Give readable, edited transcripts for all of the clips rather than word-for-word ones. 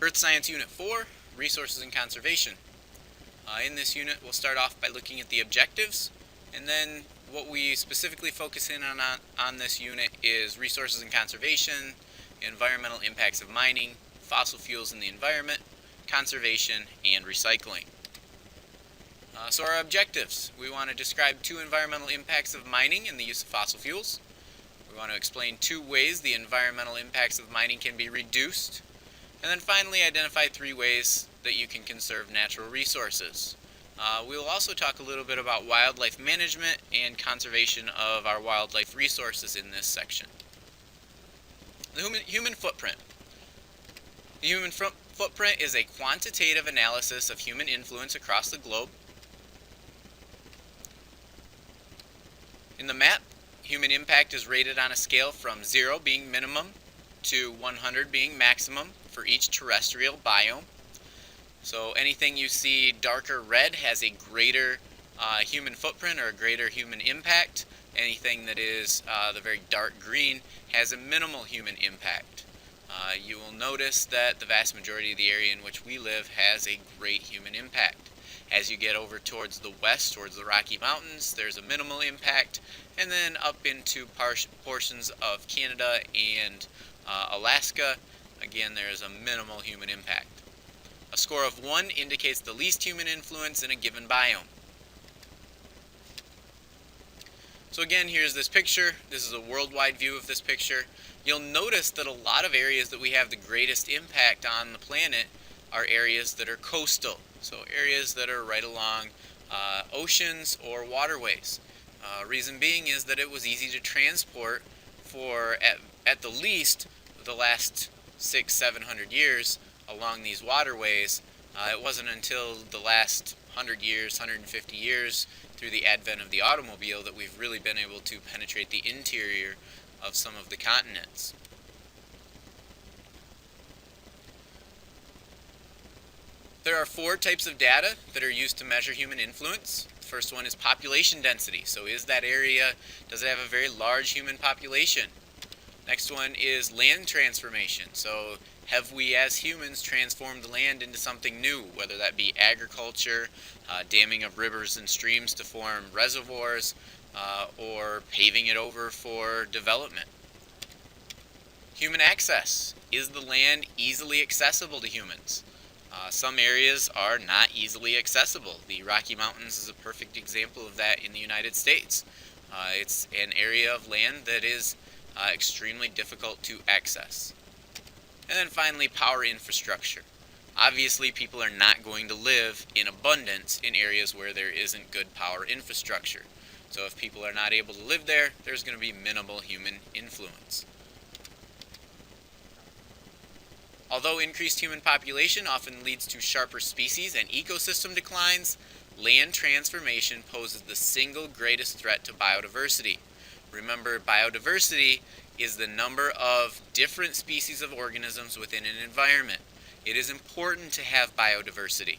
Earth Science Unit 4, Resources and Conservation. In this unit, we'll start off by looking at the objectives, and then what we specifically focus in on this unit is resources and conservation, environmental impacts of mining, fossil fuels in the environment, conservation, and recycling. So our objectives, we want to describe 2 environmental impacts of mining and the use of fossil fuels. We want to explain 2 ways the environmental impacts of mining can be reduced. And then finally identify 3 ways that you can conserve natural resources. We will also talk a little bit about wildlife management and conservation of our wildlife resources in this section. The human footprint. The human footprint is a quantitative analysis of human influence across the globe. In the map, human impact is rated on a scale from 0 being minimum to 100 being maximum for each terrestrial biome. So anything you see darker red has a greater human footprint or a greater human impact. Anything that is the very dark green has a minimal human impact. You will notice that the vast majority of the area in which we live has a great human impact. As you get over towards the west, towards the Rocky Mountains, there's a minimal impact, and then up into portions of Canada and Alaska, again, there is a minimal human impact. A score of 1 indicates the least human influence in a given biome. So again, here's this picture. This is a worldwide view of this picture. You'll notice that a lot of areas that we have the greatest impact on the planet are areas that are coastal. So areas that are right along oceans or waterways. Reason being is that it was easy to transport for at the least the last 600-700 years along these waterways. It wasn't until the last 100 years, 150 years, through the advent of the automobile that we've really been able to penetrate the interior of some of the continents. There are 4 types of data that are used to measure human influence. The first one is population density. So does it have a very large human population? Next one is land transformation. So have we as humans transformed the land into something new, whether that be agriculture, damming of rivers and streams to form reservoirs, or paving it over for development? Human access. Is the land easily accessible to humans? Some areas are not easily accessible. The Rocky Mountains is a perfect example of that in the United States. It's an area of land that is extremely difficult to access. And then finally, power infrastructure. Obviously, people are not going to live in abundance in areas where there isn't good power infrastructure. So if people are not able to live there, there's going to be minimal human influence. Although increased human population often leads to sharper species and ecosystem declines, land transformation poses the single greatest threat to biodiversity. Remember, biodiversity is the number of different species of organisms within an environment. It is important to have biodiversity.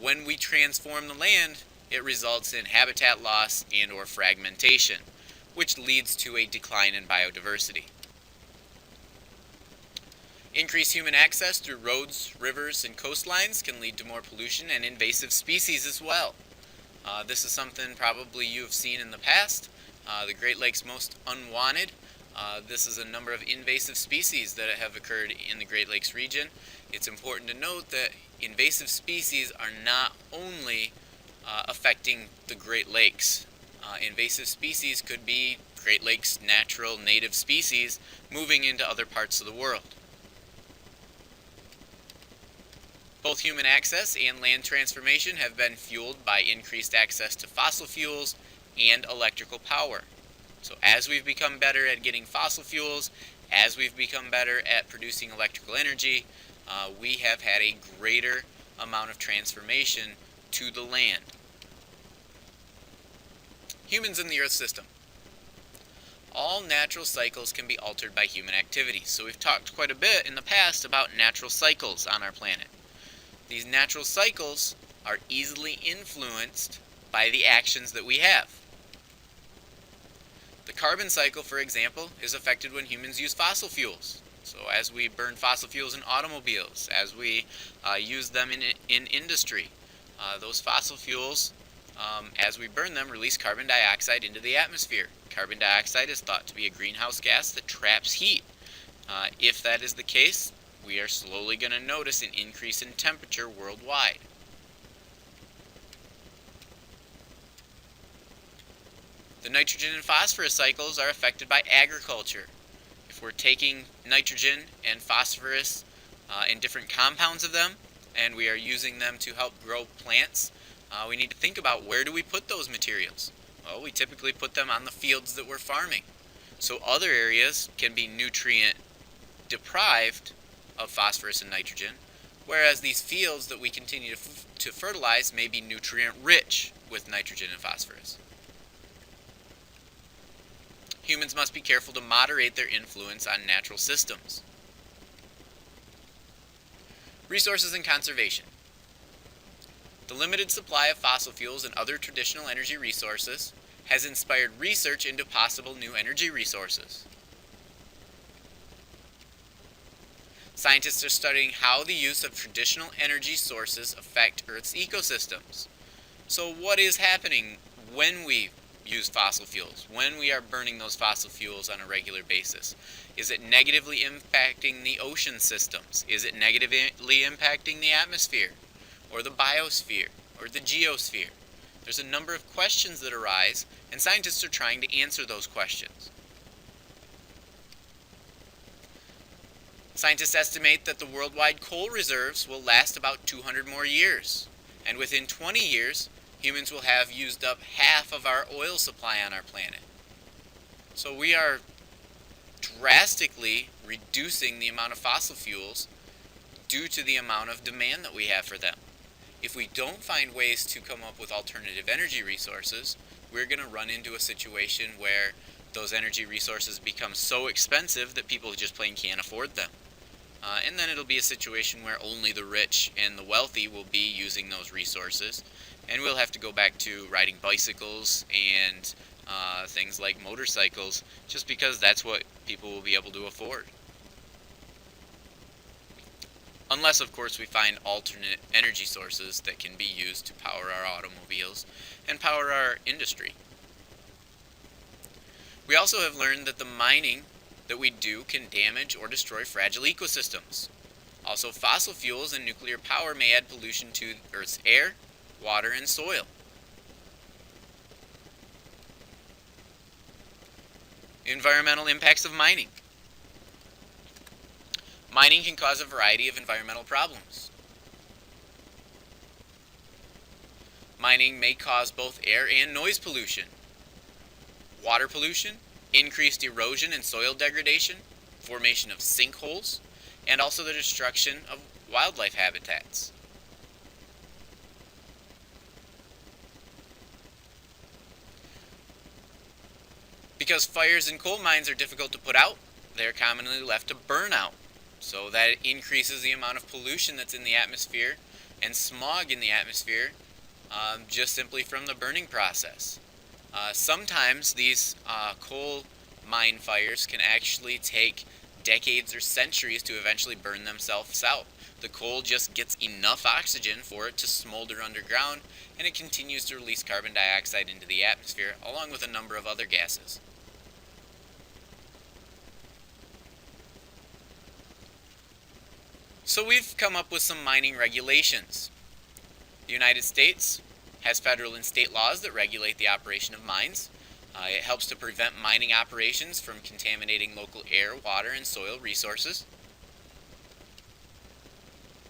When we transform the land, it results in habitat loss and or fragmentation, which leads to a decline in biodiversity. Increased human access through roads, rivers, and coastlines can lead to more pollution and invasive species as well. This is something probably you have seen in the past. The Great Lakes Most Unwanted. This is a number of invasive species that have occurred in the Great Lakes region. It's important to note that invasive species are not only affecting the Great Lakes. Invasive species could be Great Lakes natural native species moving into other parts of the world. Both human access and land transformation have been fueled by increased access to fossil fuels and electrical power. So as we've become better at getting fossil fuels, as we've become better at producing electrical energy, we have had a greater amount of transformation to the land. Humans in the Earth system. All natural cycles can be altered by human activities. So we've talked quite a bit in the past about natural cycles on our planet. These natural cycles are easily influenced by the actions that we have. The carbon cycle, for example, is affected when humans use fossil fuels. So as we burn fossil fuels in automobiles, as we use them in industry, those fossil fuels, as we burn them, release carbon dioxide into the atmosphere. Carbon dioxide is thought to be a greenhouse gas that traps heat. If that is the case, we are slowly going to notice an increase in temperature worldwide. The nitrogen and phosphorus cycles are affected by agriculture. If we're taking nitrogen and phosphorus and different compounds of them, and we are using them to help grow plants, we need to think about where do we put those materials. Well, we typically put them on the fields that we're farming. So other areas can be nutrient deprived of phosphorus and nitrogen, whereas these fields that we continue to fertilize may be nutrient rich with nitrogen and phosphorus. Humans must be careful to moderate their influence on natural systems. Resources and conservation. The limited supply of fossil fuels and other traditional energy resources has inspired research into possible new energy resources. Scientists are studying how the use of traditional energy sources affect Earth's ecosystems. So what is happening when we use fossil fuels, when we are burning those fossil fuels on a regular basis? Is it negatively impacting the ocean systems? Is it negatively impacting the atmosphere, or the biosphere, or the geosphere? There's a number of questions that arise, and scientists are trying to answer those questions. Scientists estimate that the worldwide coal reserves will last about 200 more years, and within 20 years, humans will have used up half of our oil supply on our planet. So we are drastically reducing the amount of fossil fuels due to the amount of demand that we have for them. If we don't find ways to come up with alternative energy resources, we're going to run into a situation where those energy resources become so expensive that people just plain can't afford them. And then it'll be a situation where only the rich and the wealthy will be using those resources, and we'll have to go back to riding bicycles and things like motorcycles, just because that's what people will be able to afford. Unless, of course, we find alternate energy sources that can be used to power our automobiles and power our industry. We also have learned that the mining that we do can damage or destroy fragile ecosystems. Also, fossil fuels and nuclear power may add pollution to Earth's air, water, and soil. Environmental impacts of mining. Mining can cause a variety of environmental problems. Mining may cause both air and noise pollution, water pollution, increased erosion and soil degradation, formation of sinkholes, and also the destruction of wildlife habitats. Because fires in coal mines are difficult to put out, they are commonly left to burn out. So that increases the amount of pollution that's in the atmosphere and smog in the atmosphere just simply from the burning process. Sometimes these coal mine fires can actually take decades or centuries to eventually burn themselves out. The coal just gets enough oxygen for it to smolder underground, and it continues to release carbon dioxide into the atmosphere, along with a number of other gases. So we've come up with some mining regulations. The United States has federal and state laws that regulate the operation of mines. It helps to prevent mining operations from contaminating local air, water, and soil resources.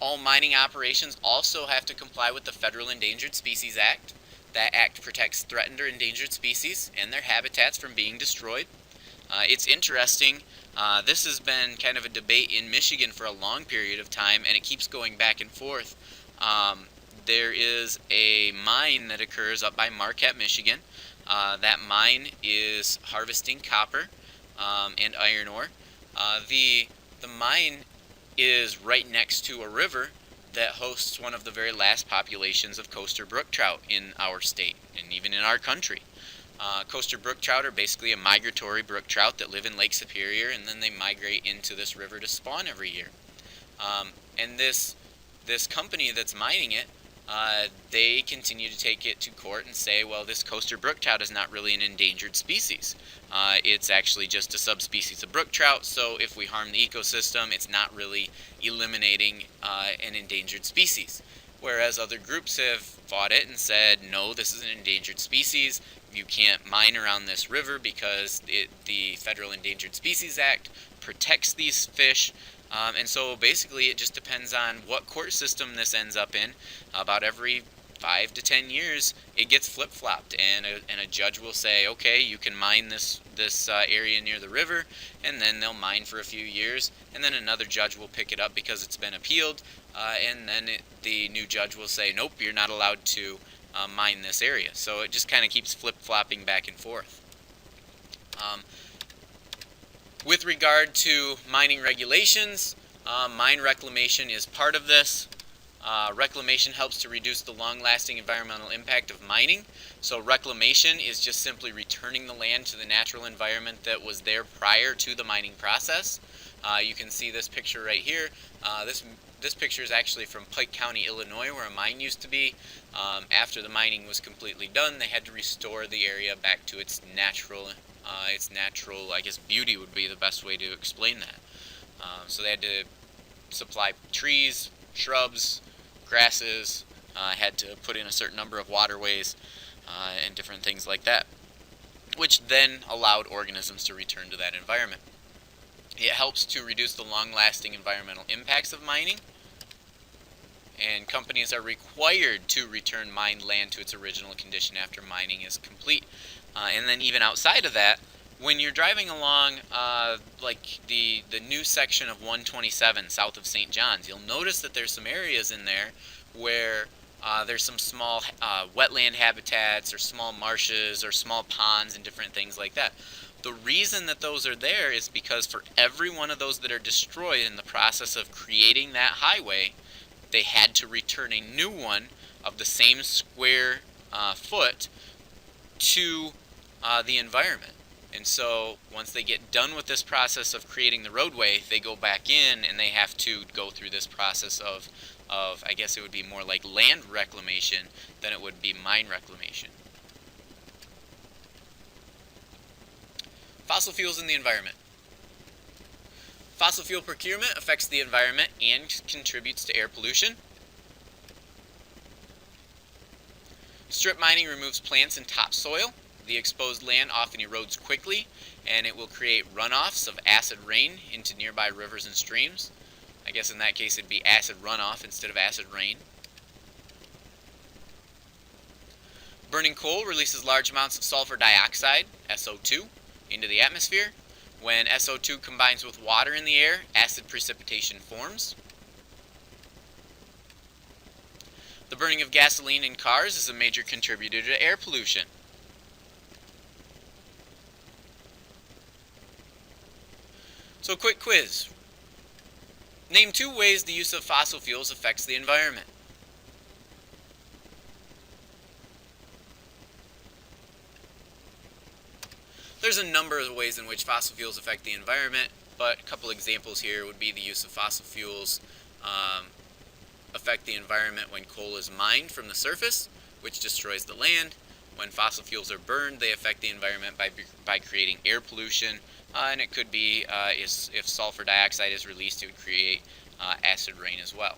All mining operations also have to comply with the Federal Endangered Species Act. That act protects threatened or endangered species and their habitats from being destroyed. It's interesting. This has been kind of a debate in Michigan for a long period of time, and it keeps going back and forth. There is a mine that occurs up by Marquette, Michigan. That mine is harvesting copper and iron ore. The mine is right next to a river that hosts one of the very last populations of coaster brook trout in our state and even in our country. Coaster brook trout are basically a migratory brook trout that live in Lake Superior, and then they migrate into this river to spawn every year. And this company that's mining it, they continue to take it to court and say, well, this coaster brook trout is not really an endangered species. It's actually just a subspecies of brook trout, so if we harm the ecosystem, it's not really eliminating an endangered species. Whereas other groups have fought it and said, no, this is an endangered species. You can't mine around this river because the Federal Endangered Species Act protects these fish. And so basically it just depends on what court system this ends up in. About every 5 to 10 years it gets flip-flopped, and a judge will say, okay, you can mine this area near the river, and then they'll mine for a few years, and then another judge will pick it up because it's been appealed, and then the new judge will say, nope, you're not allowed to mine this area. So it just kind of keeps flip-flopping back and forth. With regard to mining regulations, mine reclamation is part of this. Reclamation helps to reduce the long-lasting environmental impact of mining. So reclamation is just simply returning the land to the natural environment that was there prior to the mining process. You can see this picture right here. This picture is actually from Pike County, Illinois, where a mine used to be. After the mining was completely done, they had to restore the area back to its natural, I guess beauty would be the best way to explain that. So they had to supply trees, shrubs, grasses, had to put in a certain number of waterways, and different things like that, which then allowed organisms to return to that environment. It helps to reduce the long-lasting environmental impacts of mining, and companies are required to return mined land to its original condition after mining is complete. And then even outside of that, when you're driving along like the new section of 127 south of St. John's, you'll notice that there's some areas in there where there's some small wetland habitats or small marshes or small ponds and different things like that. The reason that those are there is because for every one of those that are destroyed in the process of creating that highway, they had to return a new one of the same square foot to the environment. And so once they get done with this process of creating the roadway, they go back in and they have to go through this process of I guess it would be more like land reclamation than it would be mine reclamation. Fossil fuels in the environment. Fossil fuel procurement affects the environment and contributes to air pollution. Strip mining removes plants and topsoil. The exposed land often erodes quickly, and it will create runoffs of acid rain into nearby rivers and streams. I guess in that case it'd be acid runoff instead of acid rain. Burning coal releases large amounts of sulfur dioxide, SO2, into the atmosphere. When SO2 combines with water in the air, acid precipitation forms. The burning of gasoline in cars is a major contributor to air pollution. So, quick quiz. Name 2 ways the use of fossil fuels affects the environment. There's a number of ways in which fossil fuels affect the environment, but a couple examples here would be the use of fossil fuels affect the environment when coal is mined from the surface, which destroys the land. When fossil fuels are burned, they affect the environment by creating air pollution, and it could be if sulfur dioxide is released, it would create acid rain as well.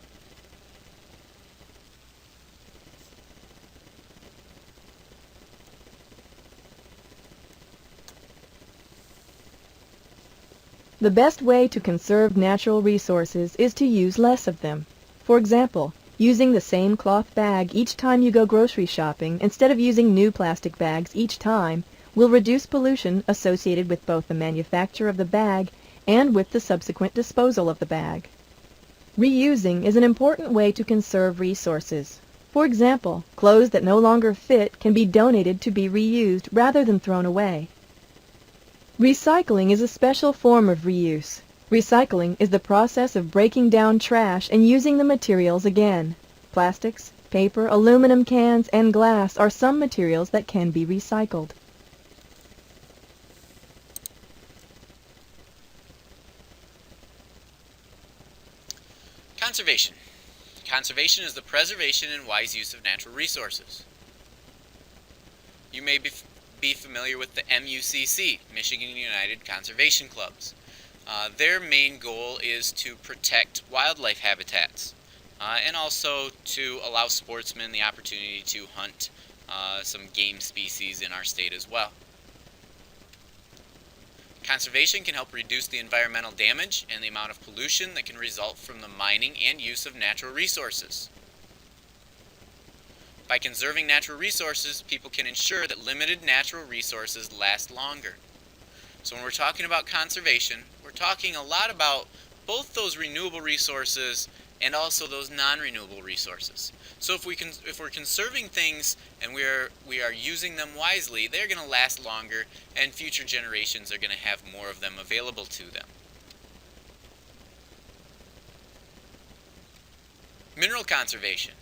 The best way to conserve natural resources is to use less of them. For example, using the same cloth bag each time you go grocery shopping instead of using new plastic bags each time will reduce pollution associated with both the manufacture of the bag and with the subsequent disposal of the bag. Reusing is an important way to conserve resources. For example, clothes that no longer fit can be donated to be reused rather than thrown away. Recycling is a special form of reuse. Recycling is the process of breaking down trash and using the materials again. Plastics, paper, aluminum cans, and glass are some materials that can be recycled. Conservation. Conservation is the preservation and wise use of natural resources. You may be familiar with the MUCC, Michigan United Conservation Clubs. Their main goal is to protect wildlife habitats and also to allow sportsmen the opportunity to hunt some game species in our state as well. Conservation can help reduce the environmental damage and the amount of pollution that can result from the mining and use of natural resources. By conserving natural resources, people can ensure that limited natural resources last longer. So when we're talking about conservation, we're talking a lot about both those renewable resources and also those non-renewable resources. So if we're conserving things and we are using them wisely, they're going to last longer and future generations are going to have more of them available to them. Mineral conservation.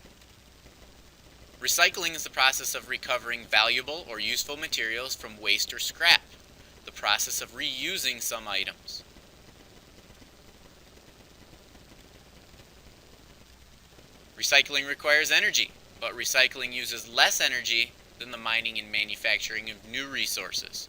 Recycling is the process of recovering valuable or useful materials from waste or scrap, the process of reusing some items. Recycling requires energy, but recycling uses less energy than the mining and manufacturing of new resources.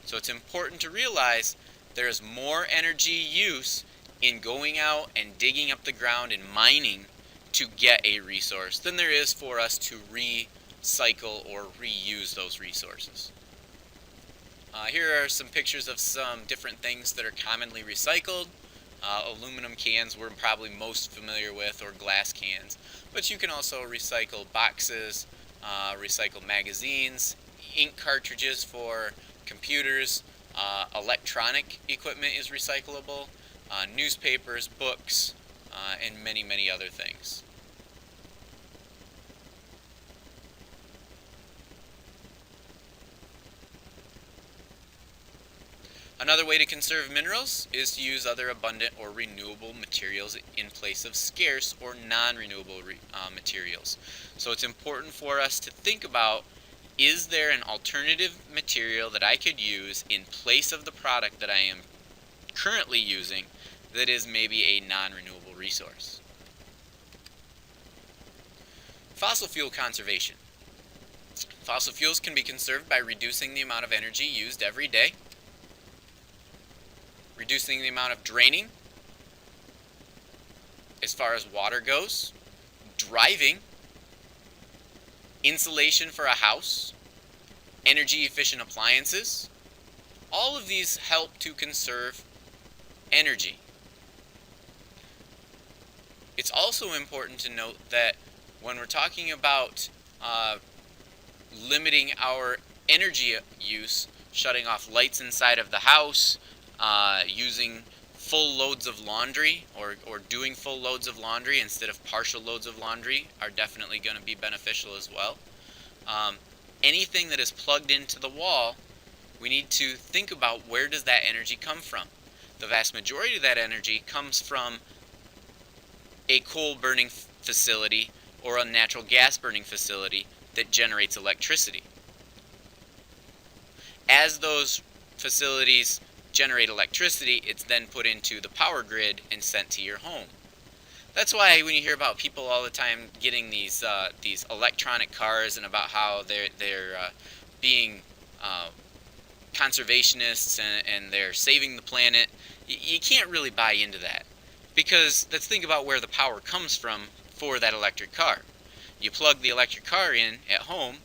So it's important to realize there is more energy use in going out and digging up the ground and mining to get a resource than there is for us to recycle or reuse those resources. Here are some pictures of some different things that are commonly recycled. Aluminum cans we're probably most familiar with, or glass cans, but you can also recycle boxes, recycle magazines, ink cartridges for computers, electronic equipment is recyclable, newspapers, books, and many, many other things. Another way to conserve minerals is to use other abundant or renewable materials in place of scarce or non-renewable materials. So it's important for us to think about, is there an alternative material that I could use in place of the product that I am currently using that is maybe a non-renewable resource? Fossil fuel conservation. Fossil fuels can be conserved by reducing the amount of energy used every day, reducing the amount of draining as far as water goes, driving, insulation for a house, energy efficient appliances. All of these help to conserve energy. It's also important to note that when we're talking about limiting our energy use, shutting off lights inside of the house, using full loads of laundry or doing full loads of laundry instead of partial loads of laundry are definitely going to be beneficial as well. Anything that is plugged into the wall, we need to think about, where does that energy come from? The vast majority of that energy comes from a coal burning facility or a natural gas burning facility that generates electricity. As those facilities generate electricity, it's then put into the power grid and sent to your home. That's why when you hear about people all the time getting these electronic cars and about how they're being conservationists and they're saving the planet, you can't really buy into that, because let's think about where the power comes from for that electric car. You plug the electric car in at home,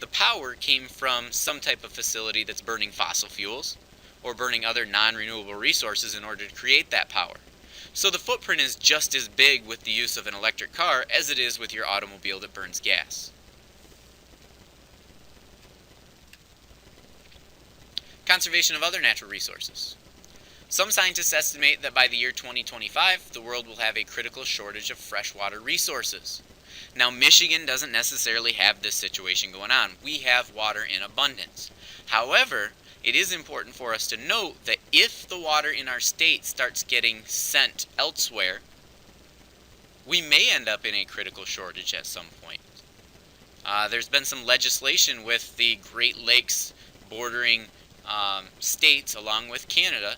the power came from some type of facility that's burning fossil fuels or burning other non-renewable resources in order to create that power. So the footprint is just as big with the use of an electric car as it is with your automobile that burns gas. Conservation of other natural resources. Some scientists estimate that by the year 2025, the world will have a critical shortage of freshwater resources. Now, Michigan doesn't necessarily have this situation going on. We have water in abundance. However, it is important for us to note that if the water in our state starts getting sent elsewhere, we may end up in a critical shortage at some point. There's been some legislation with the Great Lakes bordering states along with Canada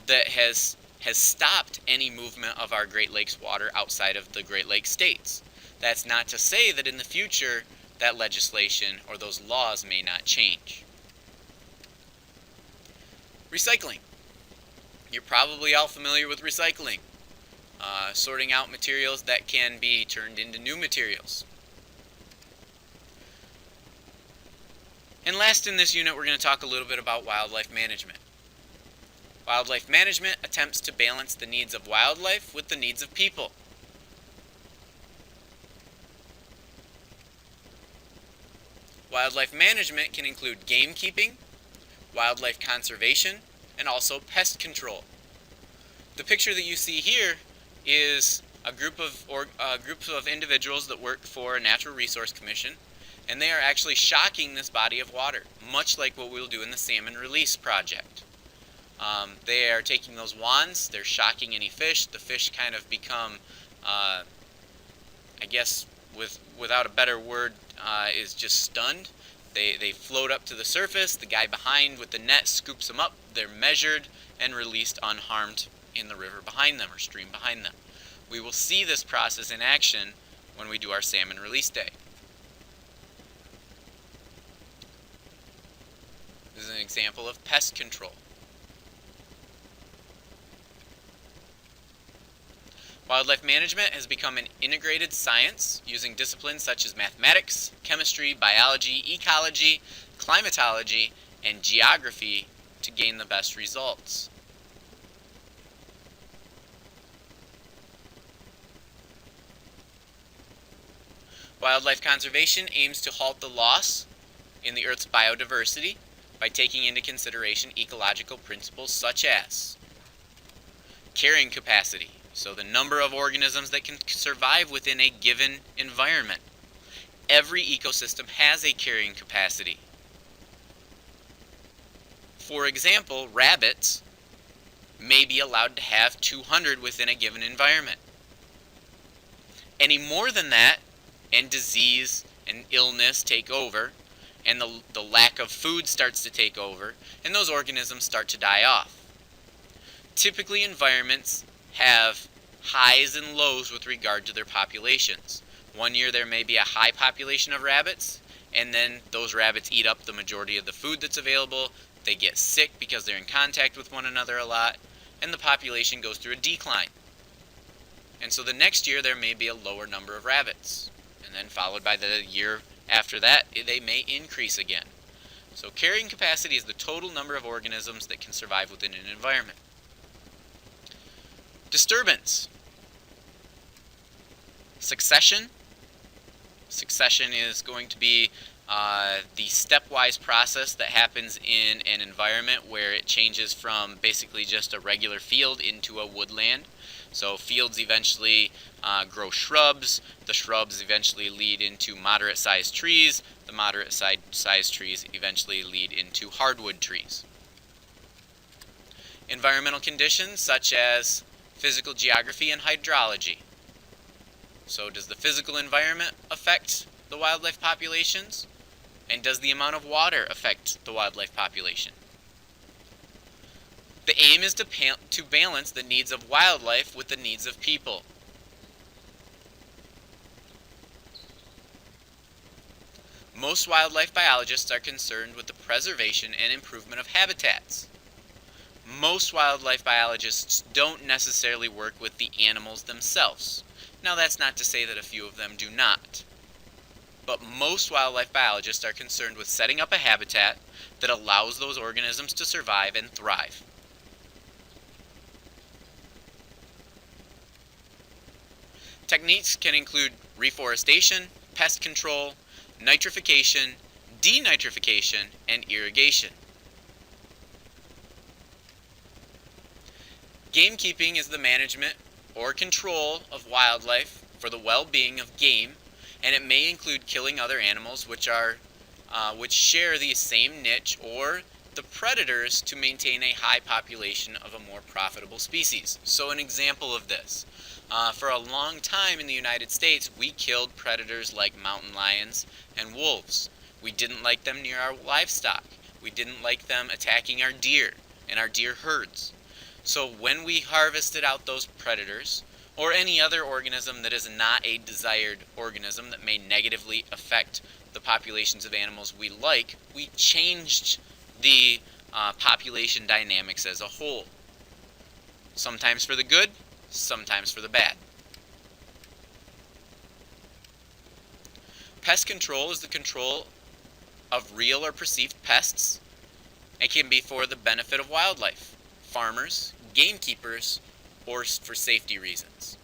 that has has stopped any movement of our Great Lakes water outside of the Great Lakes states. That's not to say that in the future that legislation or those laws may not change. Recycling. You're probably all familiar with recycling. Sorting out materials that can be turned into new materials. And last in this unit, we're going to talk a little bit about wildlife management. Wildlife management attempts to balance the needs of wildlife with the needs of people. Wildlife management can include game keeping, wildlife conservation, and also pest control. The picture that you see here is a group of individuals that work for a Natural Resource Commission, and they are actually shocking this body of water, much like what we'll do in the salmon release project. They are taking those wands, they're shocking any fish. The fish kind of become, I guess, without a better word, is just stunned. They float up to the surface. The guy behind with the net scoops them up. They're measured and released unharmed in the river behind them or stream behind them. We will see this process in action when we do our salmon release day. This is an example of pest control. Wildlife management has become an integrated science using disciplines such as mathematics, chemistry, biology, ecology, climatology, and geography to gain the best results. Wildlife conservation aims to halt the loss in the Earth's biodiversity by taking into consideration ecological principles such as carrying capacity, so the number of organisms that can survive within a given environment. Every ecosystem has a carrying capacity. For example, rabbits may be allowed to have 200 within a given environment. Any more than that, and disease and illness take over, and the lack of food starts to take over, and those organisms start to die off. Typically, environments have highs and lows with regard to their populations. One year there may be a high population of rabbits, and then those rabbits eat up the majority of the food that's available. They get sick because they're in contact with one another a lot, and the population goes through a decline. And so the next year there may be a lower number of rabbits, and then followed by the year after that they may increase again. So carrying capacity is the total number of organisms that can survive within an environment. Disturbance. Succession. Succession is going to be the stepwise process that happens in an environment where it changes from basically just a regular field into a woodland. So fields eventually grow shrubs. The shrubs eventually lead into moderate-sized trees. The moderate-sized trees eventually lead into hardwood trees. Environmental conditions such as physical geography and hydrology. So does the physical environment affect the wildlife populations? And does the amount of water affect the wildlife population? The aim is to balance the needs of wildlife with the needs of people. Most wildlife biologists are concerned with the preservation and improvement of habitats. Most wildlife biologists don't necessarily work with the animals themselves. Now, that's not to say that a few of them do not. But most wildlife biologists are concerned with setting up a habitat that allows those organisms to survive and thrive. Techniques can include reforestation, pest control, nitrification, denitrification, and irrigation. Gamekeeping is the management or control of wildlife for the well-being of game, and it may include killing other animals which share the same niche or the predators to maintain a high population of a more profitable species. So an example of this, for a long time in the United States, we killed predators like mountain lions and wolves. We didn't like them near our livestock. We didn't like them attacking our deer and our deer herds. So when we harvested out those predators, or any other organism that is not a desired organism that may negatively affect the populations of animals we like, we changed the population dynamics as a whole. Sometimes for the good, sometimes for the bad. Pest control is the control of real or perceived pests. It can be for the benefit of wildlife, farmers, gamekeepers, or for safety reasons.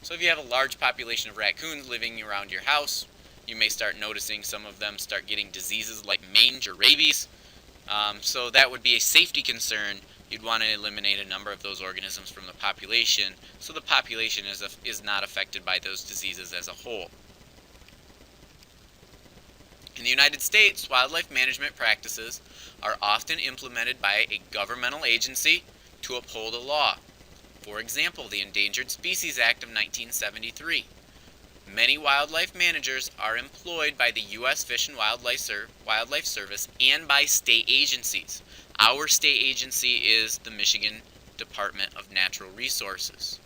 So if you have a large population of raccoons living around your house, you may start noticing some of them start getting diseases like mange or rabies. So that would be a safety concern. You'd want to eliminate a number of those organisms from the population so the population is not affected by those diseases as a whole. In the United States, wildlife management practices are often implemented by a governmental agency to uphold a law. For example, the Endangered Species Act of 1973. Many wildlife managers are employed by the U.S. Fish and Wildlife Service and by state agencies. Our state agency is the Michigan Department of Natural Resources.